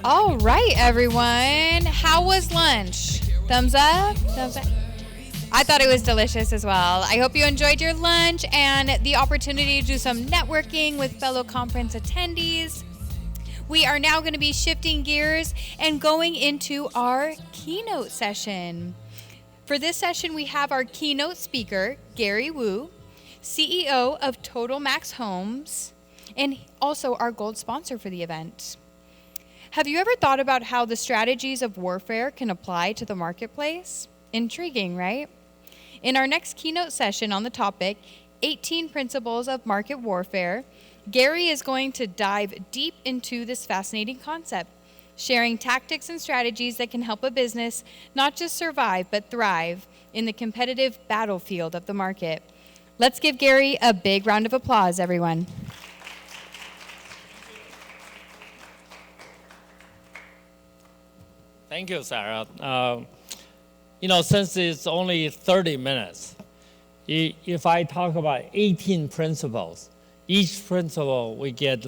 All right, everyone. How was lunch? Thumbs up? Thumbs up? I thought it was delicious as well. I hope you enjoyed your lunch and the opportunity to do some networking with fellow conference attendees. We are now going to be shifting gears and going into our keynote session. For this session, we have our keynote speaker, Gary Wu, CEO of Total Max Homes, and also our gold sponsor for the event. Have you ever thought about how the strategies of warfare can apply to the marketplace? Intriguing, right? In our next keynote session on the topic, 18 Principles of Market Warfare, Gary is going to dive deep into this fascinating concept, sharing tactics and strategies that can help a business not just survive, but thrive in the competitive battlefield of the market. Let's give Gary a big round of applause, everyone. Thank you, Sarah. Since it's only 30 minutes, if I talk about 18 principles, each principle we get,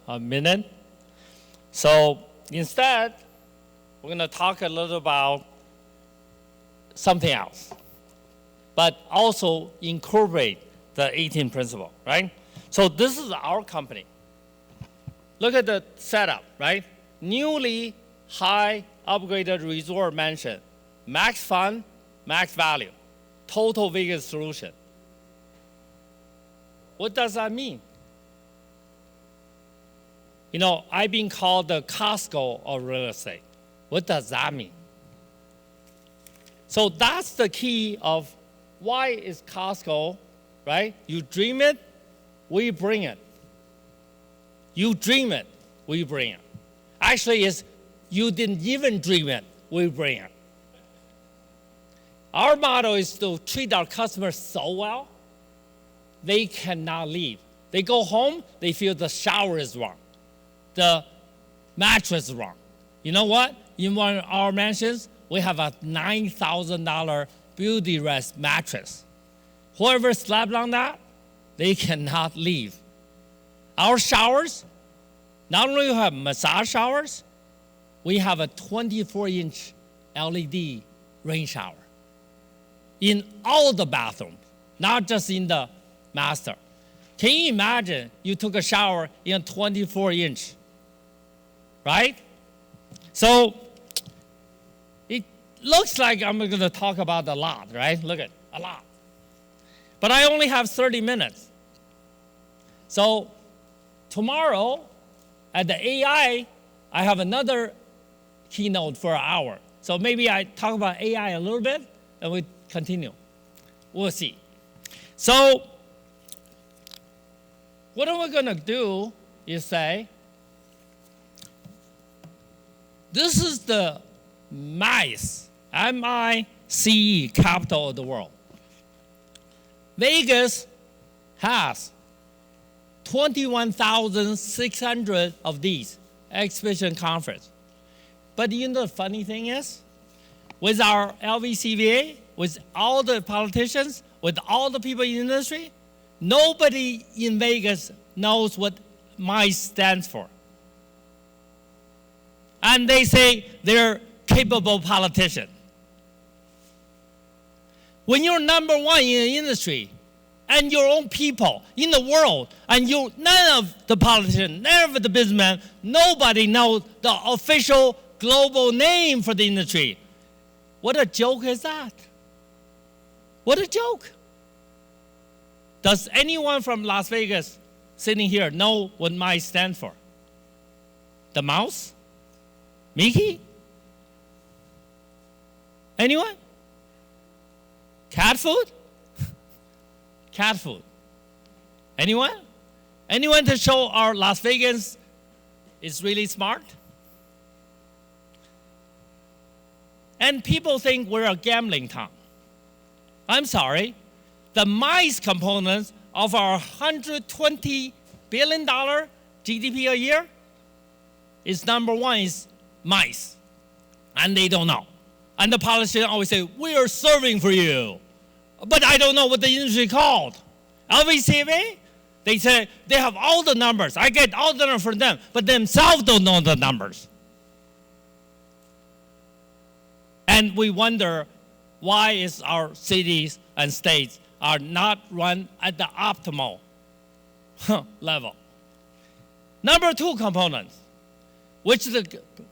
a minute? So instead, we're going to talk a little about something else, but also incorporate the 18 principle, right? So this is our company. Look at the setup, right? Newly high upgraded resort mansion, max fun, max value, total Vegas solution. What does that mean? I've been called the Costco of real estate. What does that mean? So that's the key of why is Costco, right? You dream it, we bring it. You dream it, we bring it. Actually, it's you didn't even dream it, we bring it. Our motto is to treat our customers so well, they cannot leave. They go home, they feel the shower is wrong, the mattress is wrong. You know what? In one of our mansions, we have a $9,000 beauty rest mattress. Whoever slept on that, they cannot leave. Our showers, not only have massage showers, we have a 24-inch LED rain shower in all the bathrooms, not just in the master. Can you imagine you took a shower in a 24-inch, right? So it looks like I'm going to talk about a lot, right? Look at a lot. But I only have 30 minutes. So tomorrow at the AI, I have another keynote for an hour. So maybe I talk about AI a little bit, and we continue. We'll see. So what we're going to do is say, this is the MICE, M-I-C-E, capital of the world. Vegas has 21,600 of these exhibition conference. But the funny thing is, with our LVCVA, with all the politicians, with all the people in the industry, nobody in Vegas knows what MICE stands for. And they say they're capable politicians. When you're number one in the industry, and your own people in the world, and none of the politicians, none of the businessmen, nobody knows the official global name for the industry. What a joke is that? What a joke. Does anyone from Las Vegas sitting here know what MICE stands for? The mouse? Mickey? Anyone? Cat food? Cat food. Anyone? Anyone to show our Las Vegans is really smart? And people think we're a gambling town. I'm sorry. The MICE components of our $120 billion GDP a year is number one is MICE. And they don't know. And the politicians always say, we are serving for you. But I don't know what the industry called. LVCVA, they say they have all the numbers. I get all the numbers from them, but themselves don't know the numbers. And we wonder why is our cities and states are not run at the optimal level. Number two component, which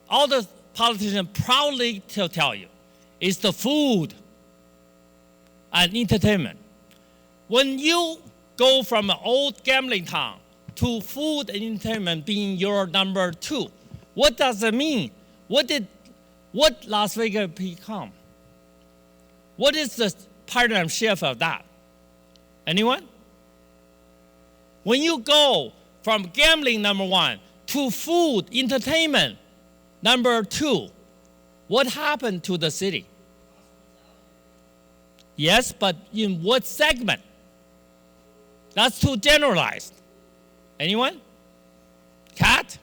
all the politicians proudly tell you, is the food and entertainment. When you go from an old gambling town to food and entertainment being your number two, what does it mean? What Las Vegas become? What is the paradigm shift of that? Anyone? When you go from gambling, number one, to food, entertainment, number two, what happened to the city? Yes, but in what segment? That's too generalized. Anyone? Cat?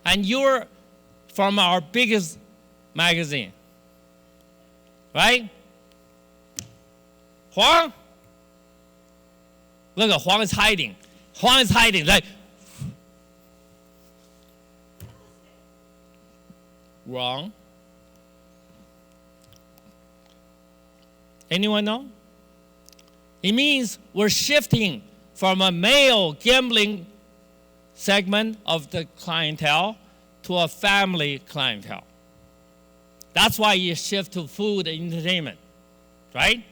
And you're from our biggest magazine, right? Huang? Look at Huang is hiding. Huang is hiding. Like, wrong. Anyone know? It means we're shifting from a male gambling segment of the clientele to a family clientele. That's why you shift to food and entertainment, right?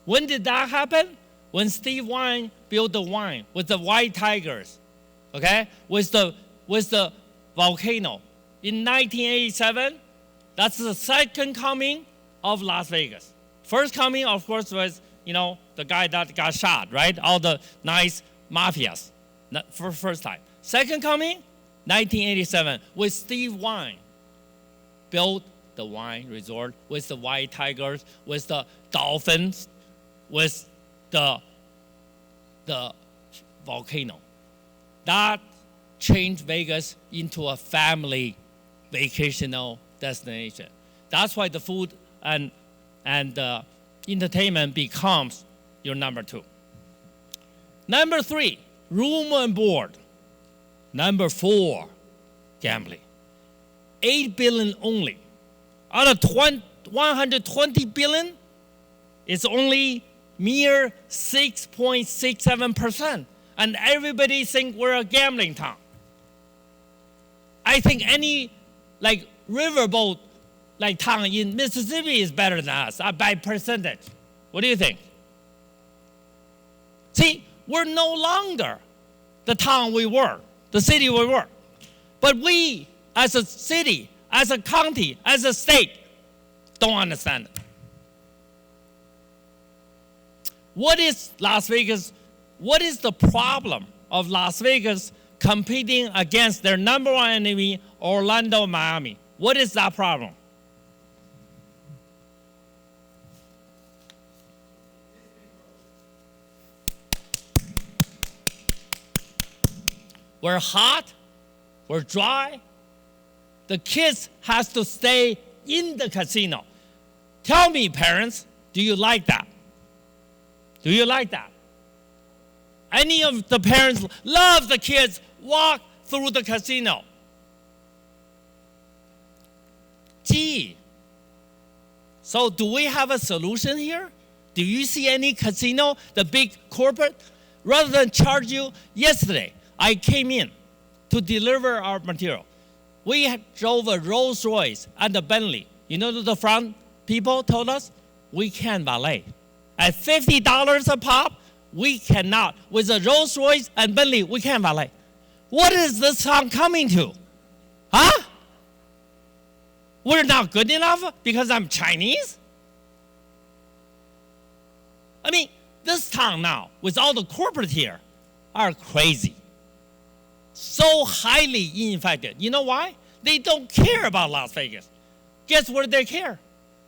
When did that happen? When Steve Wynn built the wine with the white tigers, okay? With the volcano. In 1987, that's the second coming of Las Vegas. First coming, of course, was, the guy that got shot, right? All the nice mafias, for first time. Second coming, 1987, with Steve Wynn. Built the wine resort with the white tigers, with the dolphins, with the volcano. That changed Vegas into a family vacational destination. That's why the food and entertainment becomes your number two. Number three, room and board. Number four, gambling. 8 billion only. Out of 120 billion, it's only mere 6.67%. And everybody think we're a gambling town. I think any riverboat town in Mississippi is better than us by percentage. What do you think? See, we're no longer the town we were, the city we were. But we, as a city, as a county, as a state, don't understand it. What is Las Vegas? What is the problem of Las Vegas competing against their number one enemy, Orlando, Miami? What is that problem? We're hot, we're dry. The kids has to stay in the casino. Tell me, parents, do you like that? Do you like that? Any of the parents love the kids walk through the casino? Gee. So do we have a solution here? Do you see any casino, the big corporate, rather than charge you? Yesterday, I came in to deliver our material. We drove a Rolls Royce and a Bentley. You know the front people told us, we can't valet. At $50 a pop, we cannot. With a Rolls Royce and Bentley, we can't valet. What is this town coming to? Huh? We're not good enough because I'm Chinese? I mean, this town now, with all the corporate here, are crazy. So highly infected. You know why? They don't care about Las Vegas. Guess where they care?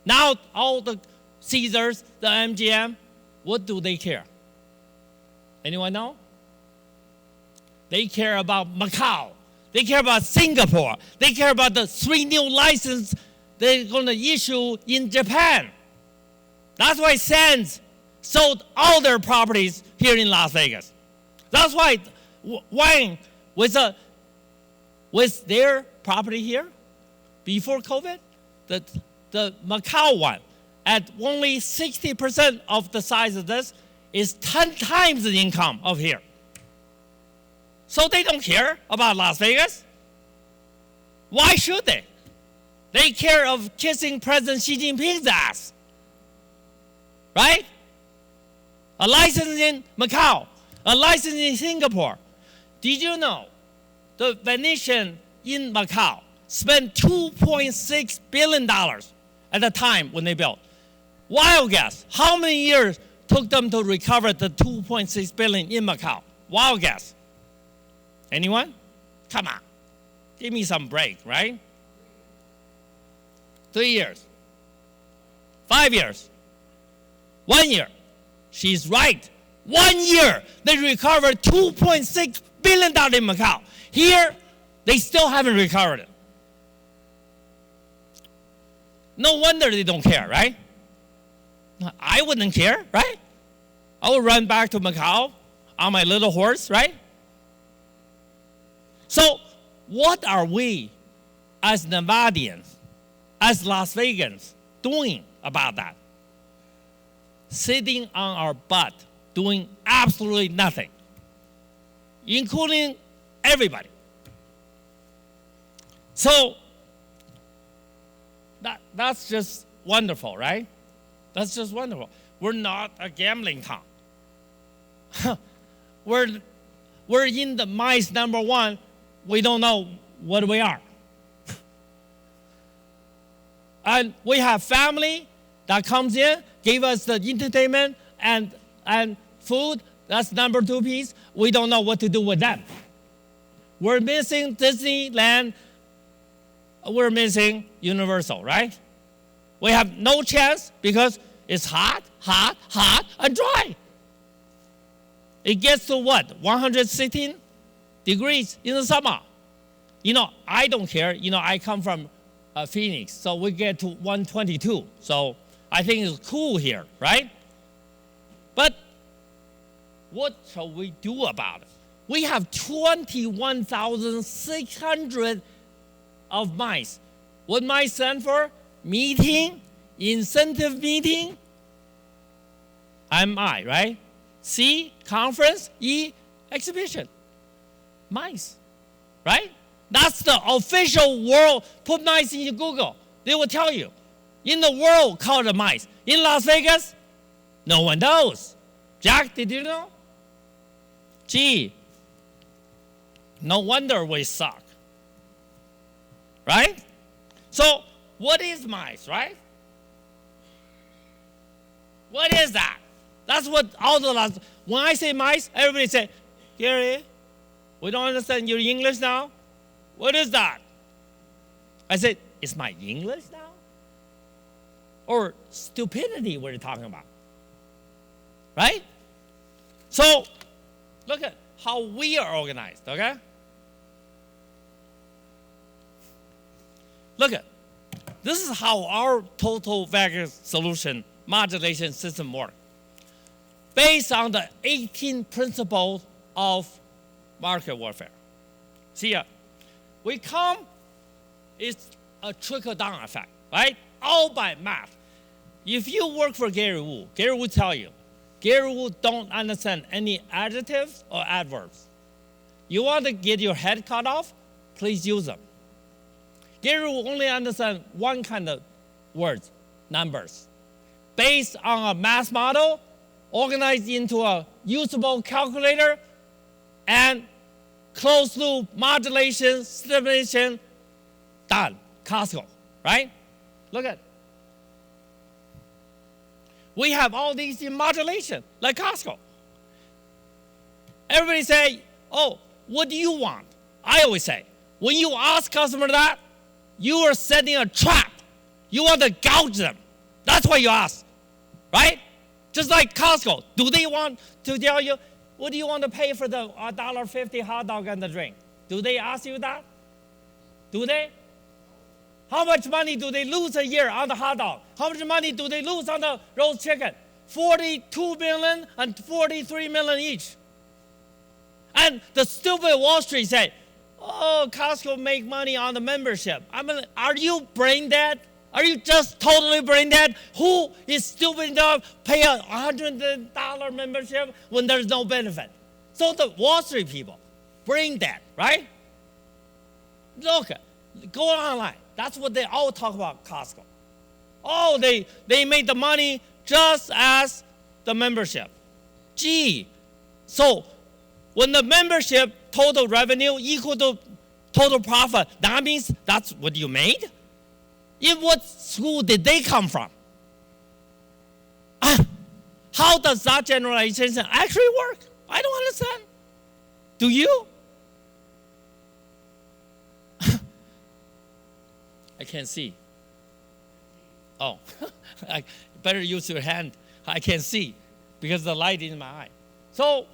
Now all the Caesars, the MGM, what do they care? Anyone know? They care about Macau. They care about Singapore. They care about the 3 new licenses they're going to issue in Japan. That's why Sands sold all their properties here in Las Vegas. That's why Wine with their property here, before COVID, the Macau one, at only 60% of the size of this, is 10 times the income of here. So they don't care about Las Vegas. Why should they? They care of kissing President Xi Jinping's ass. Right? A license in Macau, a license in Singapore. Did you know the Venetian in Macau spent $2.6 billion at the time when they built? Wild guess. How many years took them to recover the $2.6 billion in Macau? Wild guess. Anyone? Come on. Give me some break, right? 3 years. 5 years. 1 year. She's right. 1 year, they recovered $2.6 billion in Macau. Here, they still haven't recovered it. No wonder they don't care, right? I wouldn't care, right? I would run back to Macau on my little horse, right? So, what are we as Nevadians, as Las Vegans, doing about that? Sitting on our butt, doing absolutely nothing, including everybody. So, that's just wonderful, right? That's just wonderful. We're not a gambling town. we're in the mice number one. We don't know what we are. And we have family that comes in, give us the entertainment and food. That's number two piece. We don't know what to do with them. We're missing Disneyland. We're missing Universal, right? We have no chance because it's hot, hot, hot, and dry. It gets to what? 116 degrees in the summer. You know, I don't care. You know, I come from Phoenix, so we get to 122. So I think it's cool here, right? But what shall we do about it? We have 21,600 of mice. What mice stand for? Meeting, incentive meeting. I'm I, right? C, conference. E, exhibition. Mice, right? That's the official world. Put mice in Google. They will tell you. In the world, call it mice. In Las Vegas, no one knows. Jack, did you know? Gee, no wonder we suck. Right? So, what is mice, right? What is that? That's what all the last. When I say mice, everybody say, Gary, we don't understand your English now. What is that? I said, is my English now? Or stupidity we're talking about? Right? So, look at how we are organized, okay? Look at, this is how our total vagus solution modulation system works. Based on the 18 principles of market warfare. See, we come, it's a trickle-down effect, right? All by math. If you work for Gary Wu tell you, Gary Wu don't understand any adjectives or adverbs. You want to get your head cut off? Please use them. Gary Wu only understand one kind of words, numbers. Based on a math model, organized into a usable calculator, and closed loop modulation, stimulation, done. Costco, right? Look at. We have all these in modulation, like Costco. Everybody say, oh, what do you want? I always say, when you ask customer that, you are setting a trap. You want to gouge them. That's what you ask, right? Just like Costco. Do they want to tell you, what do you want to pay for the $1.50 hot dog and the drink? Do they ask you that? Do they? How much money do they lose a year on the hot dog? How much money do they lose on the roast chicken? $42 million and $43 million each. And the stupid Wall Street say, oh, Costco make money on the membership. I mean, are you brain dead? Are you just totally brain dead? Who is stupid enough to pay a $100 membership when there's no benefit? So the Wall Street people, brain dead, right? Look, go online. That's what they all talk about Costco. Oh, they made the money just as the membership. Gee, so when the membership total revenue equal to total profit, that means that's what you made? In what school did they come from? How does that generalization actually work? I don't understand. Do you? I can't see. Oh, I better use your hand. I can't see because the light in my eye. So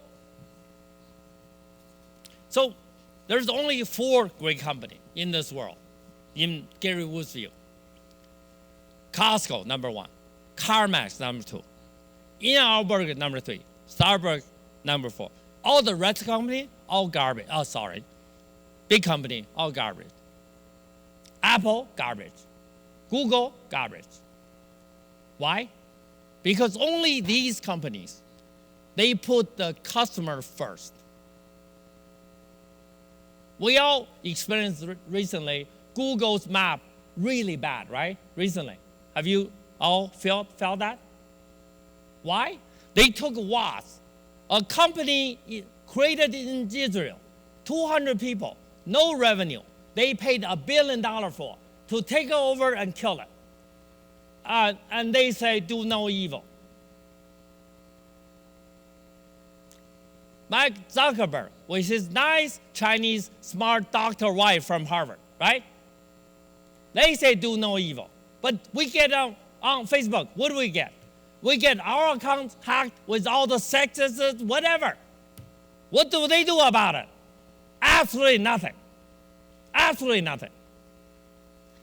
there's only 4 great companies in this world, in Gary Wood's view. Costco, number 1. CarMax, number 2. In-N-Out Burger, number 3. Starbucks, number 4. All the rest company, all garbage. Oh, sorry. Big company, all garbage. Apple, garbage. Google, garbage. Why? Because only these companies, they put the customer first. We all experienced recently Google's map really bad, right? Recently. Have you all felt that? Why? They took Watts, a company created in Israel, 200 people, no revenue. They paid $1 billion for to take it over and kill it. And they say, do no evil. Mike Zuckerberg, with his nice Chinese smart doctor wife from Harvard, right? They say do no evil. But we get on Facebook, what do we get? We get our accounts hacked with all the sexist, whatever. What do they do about it? Absolutely nothing. Absolutely nothing.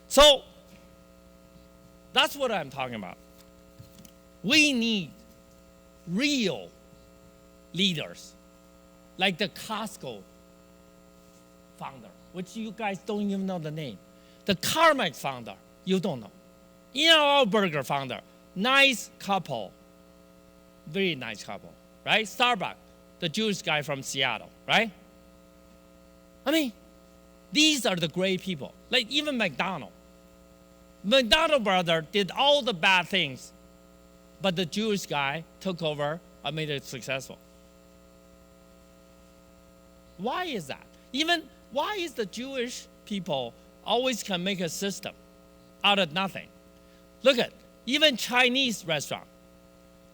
So that's what I'm talking about. We need real leaders, like the Costco founder, which you guys don't even know the name. The CarMax founder, you don't know. In-N-Out Burger founder, nice couple, very nice couple, right? Starbucks, the Jewish guy from Seattle, right? I mean, these are the great people. Like even McDonald's. McDonald brother did all the bad things, but the Jewish guy took over and made it successful. Why is that? Even why is the Jewish people always can make a system out of nothing? Look at even Chinese restaurant.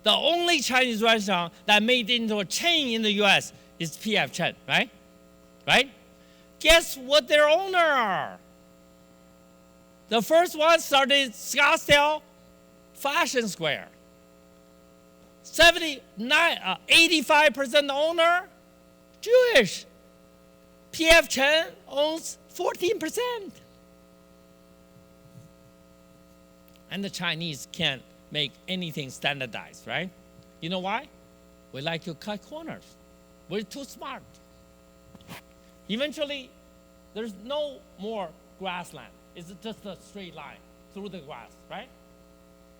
The only Chinese restaurant that made it into a chain in the U.S. is P.F. Chang, right? Right? Guess what their owner are? The first one started Scottsdale Fashion Square. 85% owner, Jewish. P.F. Chang owns 14%. And the Chinese can't make anything standardized, right? You know why? We like to cut corners. We're too smart. Eventually, there's no more grassland. It's just a straight line through the grass, right?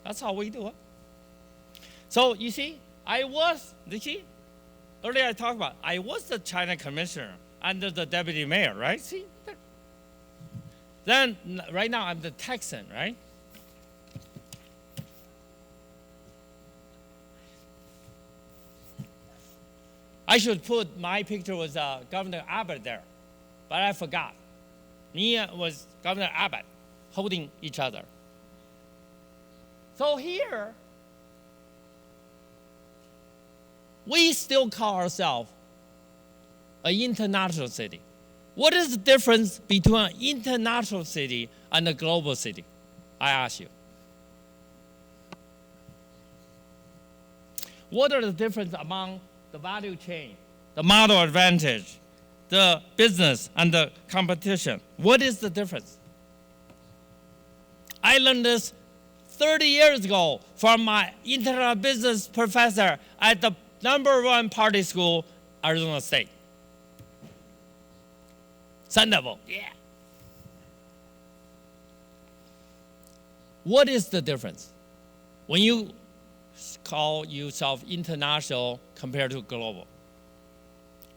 That's how we do it. So you see, earlier I talked about, I was the China commissioner under the deputy mayor, right? See? Then, right now, I'm the Texan, right? I should put my picture with Governor Abbott there, but I forgot. Me was Governor Abbott holding each other. So here, we still call ourselves an international city. What is the difference between an international city and a global city? I ask you. What are the differences among the value chain, the model advantage, the business, and the competition? What is the difference? I learned this 30 years ago from my international business professor at the #1 party school, Arizona State. Thunderbolt, yeah. What is the difference? When you call yourself international compared to global?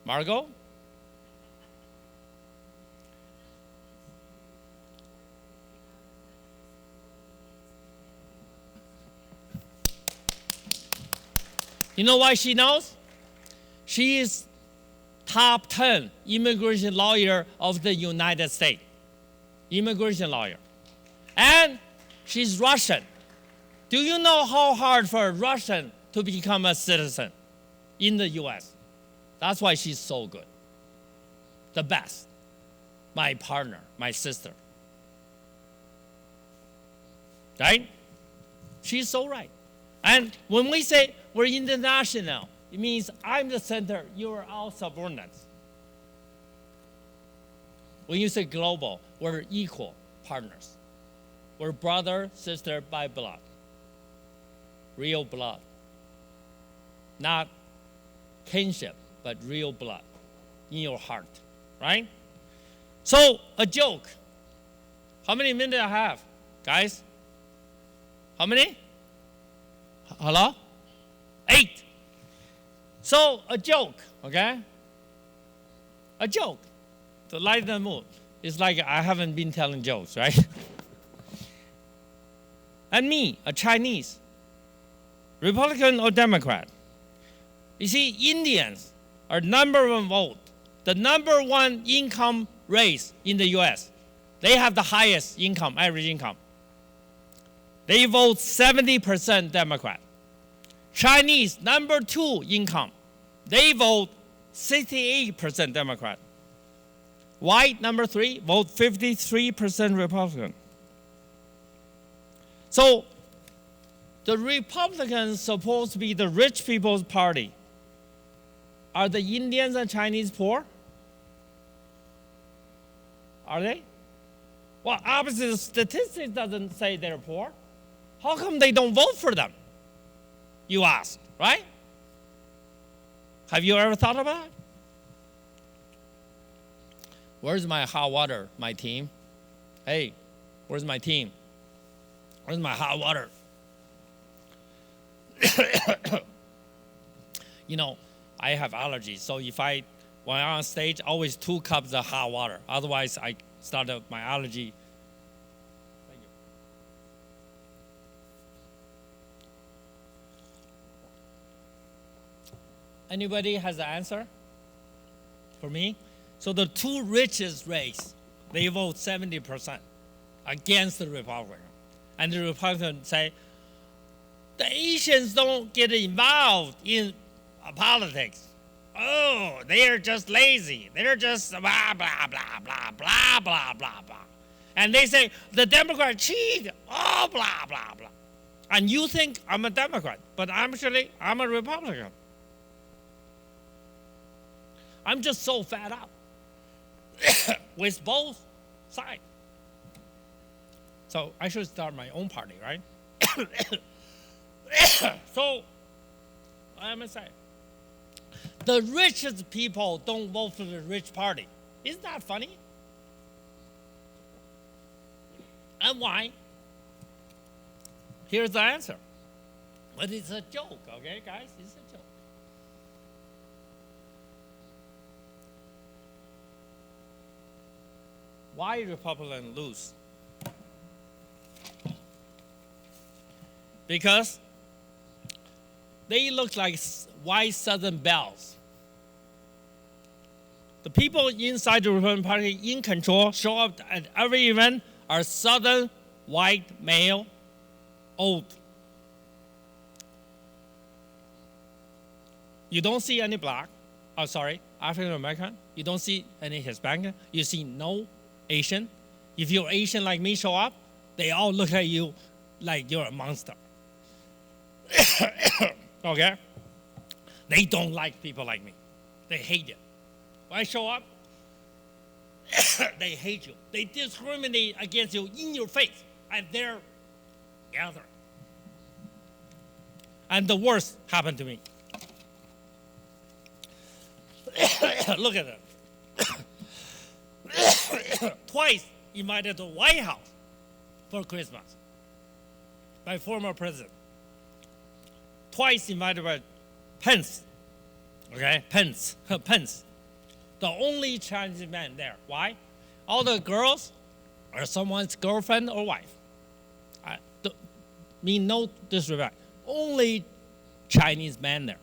Margot? You know why she knows? She is top 10 immigration lawyer of the United States. Immigration lawyer. And she's Russian. Do you know how hard for a Russian to become a citizen in the US? That's why she's so good. The best. My partner, my sister. Right? She's so right. And when we say we're international, it means I'm the center, you're all subordinates. When you say global, we're equal partners. We're brother, sister by blood. Real blood. Not kinship, but real blood in your heart, right? So, a joke. How many minutes I have, guys? How many? Hello? 8. So, a joke, okay? A joke to lighten the mood. It's like I haven't been telling jokes, right? And me, a Chinese, Republican or Democrat. You see, Indians are number one vote, the number one income race in the US. They have the highest income, average income. They vote 70% Democrat. Chinese, number 2 income. They vote 68% Democrat. White, number 3, vote 53% Republican. So, the Republicans supposed to be the rich people's party. Are the Indians and Chinese poor? Are they? Well, obviously the statistics doesn't say they're poor. How come they don't vote for them? You ask, right? Have you ever thought about it? Where's my hot water, my team? Hey, where's my team? Where's my hot water? You know, I have allergies, so when I'm on stage, always 2 cups of hot water. Otherwise, I start my allergy. Thank you. Anybody has the answer for me? So the 2 richest race, they vote 70% against the Republican. And the Republicans say, the Asians don't get involved in politics. Oh, they're just lazy. They're just blah, blah, blah, blah, blah, blah, blah, blah. And they say, the Democrat cheat. Oh, blah, blah, blah. And you think I'm a Democrat, but actually I'm a Republican. I'm just so fed up with both sides. So I should start my own party, right? So, I'm going to say, the richest people don't vote for the rich party. Isn't that funny? And why? Here's the answer. But it's a joke, okay, guys? It's a joke. Why Republicans lose? Because they look like white Southern belles. The people inside the Republican Party in control show up at every event are Southern, white, male, old. You don't see any black, African American. You don't see any Hispanic. You see no Asian. If you're Asian like me show up, they all look at you like you're a monster. Okay? They don't like people like me. They hate it. When I show up, they hate you. They discriminate against you in your face at their gathering. And the worst happened to me. Look at it. twice invited to White House for Christmas by former president. Twice invited by Pence. Okay, Pence. Pence. The only Chinese man there. Why? All the girls are someone's girlfriend or wife. I mean no disrespect. Only Chinese man there.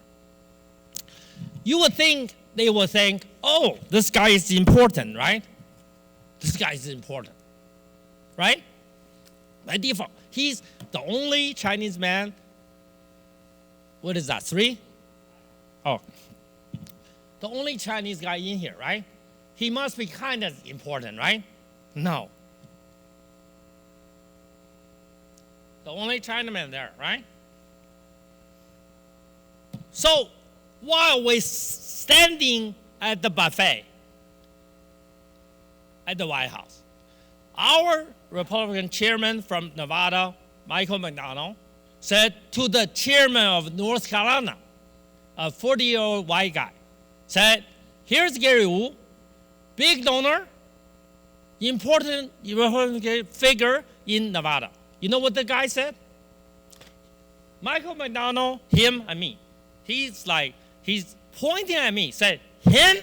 You would think they would think, oh, this guy is important, right? This guy is important, right? By default, he's the only Chinese man. What is that, 3? Oh, the only Chinese guy in here, right? He must be kind of important, right? No. The only Chinaman there, right? So while we're standing at the buffet at the White House, our Republican chairman from Nevada, Michael McDonald, said to the chairman of North Carolina, a 40-year-old white guy, said, here's Gary Wu, big donor, important Republican figure in Nevada. You know what the guy said? Michael McDonald, him and me. He's pointing at me, said, him?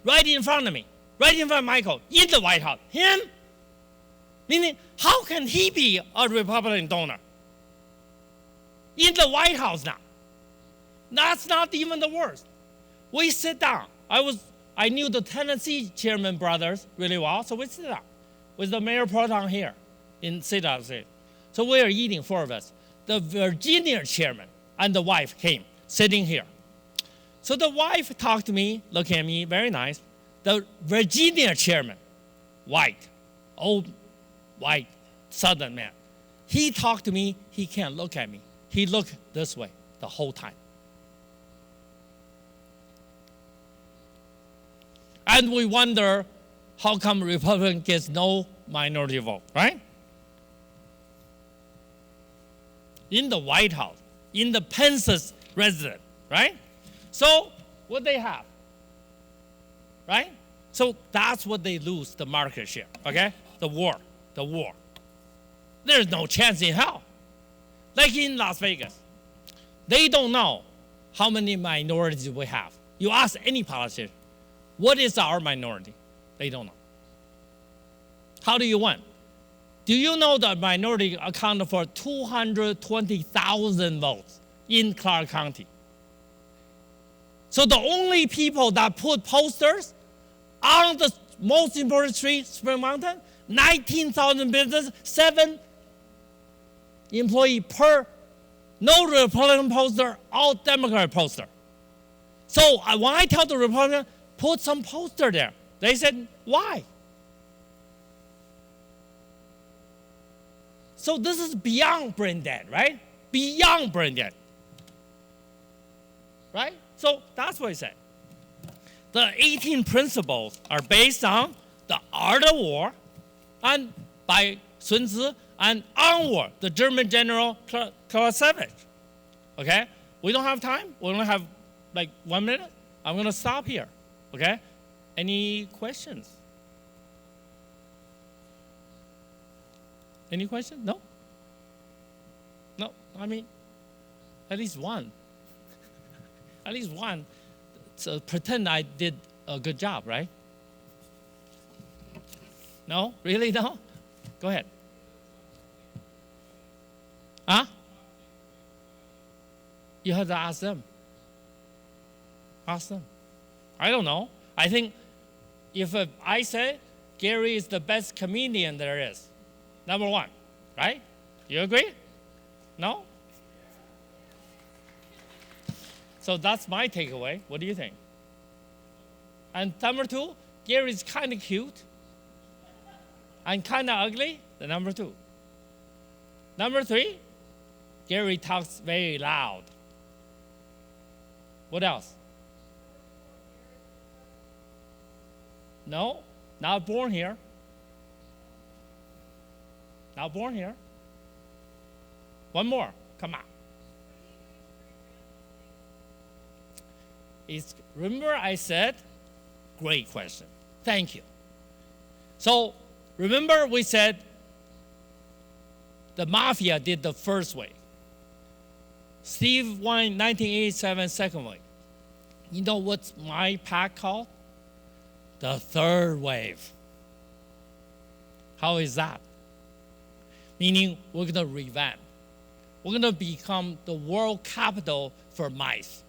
Right in front of me, right in front of Michael, in the White House. Him? Meaning, how can he be a Republican donor? In the White House now. That's not even the worst. We sit down. I knew the Tennessee chairman brothers really well, so we sit down with the mayor pro tem here in City. So we are eating, 4 of us. The Virginia chairman and the wife came, sitting here. So the wife talked to me, looking at me, very nice. The Virginia chairman, white, old, white, Southern man. He talked to me, he can't look at me. He looked this way the whole time. And we wonder how come Republican gets no minority vote, right? In the White House, in the Pence's residence, right? So what they have, right? So that's what they lose, the market share, okay? The war. There's no chance in hell. Like in Las Vegas, they don't know how many minorities we have. You ask any politician, what is our minority? They don't know. How do you win? Do you know the minority accounted for 220,000 votes in Clark County? So the only people that put posters on the most important street, Spring Mountain, 19,000 businesses, 7 employee per, no Republican poster, all Democrat poster. So when I tell the Republican, put some poster there, they said, why? So this is beyond brain dead, right? Beyond brain dead. Right? So that's what I said. The 18 principles are based on the art of war and by Sun Tzu and onward, the German general Clausewitz. Okay? We don't have time. We only have like 1 minute. I'm going to stop here. Okay? Any questions? Any questions? No? No, I mean, at least one. At least one. So pretend I did a good job, right? No? Really? No? Go ahead. Huh? You have to ask them. Ask them. I don't know. I think if I say Gary is the best comedian there is, number 1, right? You agree? No? So that's my takeaway. What do you think? And number 2, Gary's kind of cute and kind of ugly, the number 2. Number 3, Gary talks very loud. What else? No, not born here. Not born here. One more, come on. Remember I said, great question, thank you. So remember we said the mafia did the first wave. Steve won 1987 second wave. You know what's my pack called? The third wave. How is that? Meaning we're going to revamp. We're going to become the world capital for mice.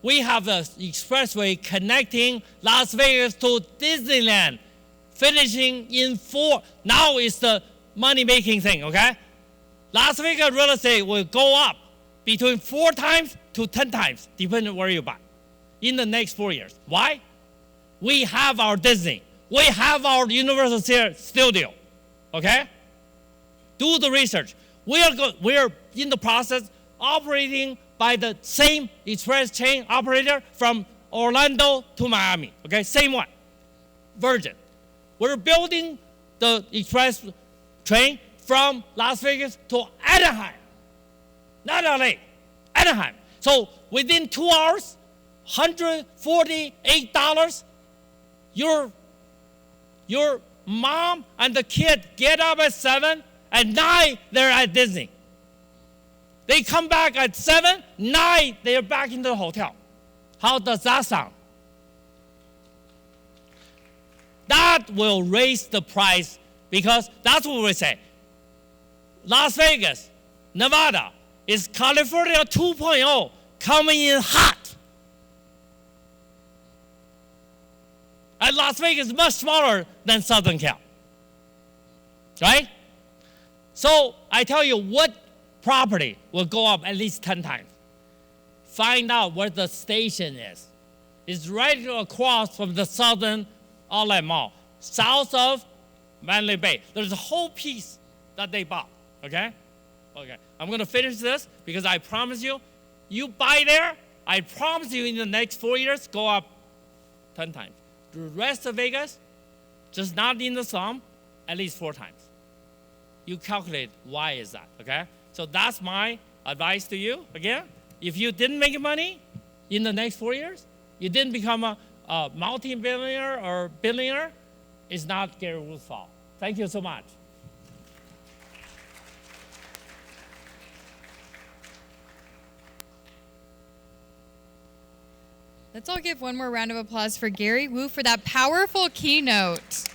We have an expressway connecting Las Vegas to Disneyland, finishing in 4. Now it's the money-making thing, okay? Las Vegas real estate will go up between 4 times to 10 times, depending on where you buy, in the next 4 years. Why? We have our Disney. We have our Universal Studio, okay? Do the research. We are in the process operating by the same express chain operator from Orlando to Miami, okay? Same one, Virgin. We're building the express train from Las Vegas to Anaheim, not LA, Anaheim. So within 2 hours, $148, your mom and the kid get up at 7, at 9, they're at Disney. They come back at 7, 9, they're back in the hotel. How does that sound? That will raise the price because that's what we say. Las Vegas, Nevada, is California 2.0 coming in hot. And Las Vegas is much smaller than Southern Cal. Right? So I tell you what property will go up at least 10 times. Find out where the station is. It's right across from the Southern Outlet Mall, south of Mandalay Bay. There's a whole piece that they bought, okay? Okay, I'm gonna finish this because I promise you, you buy there, I promise you in the next 4 years, go up 10 times. The rest of Vegas, just not in the slum, at least 4 times. You calculate why is that, okay? So that's my advice to you, again. If you didn't make money in the next 4 years, you didn't become a multi-billionaire or billionaire, it's not Gary Wu's fault. Thank you so much. Let's all give one more round of applause for Gary Wu for that powerful keynote.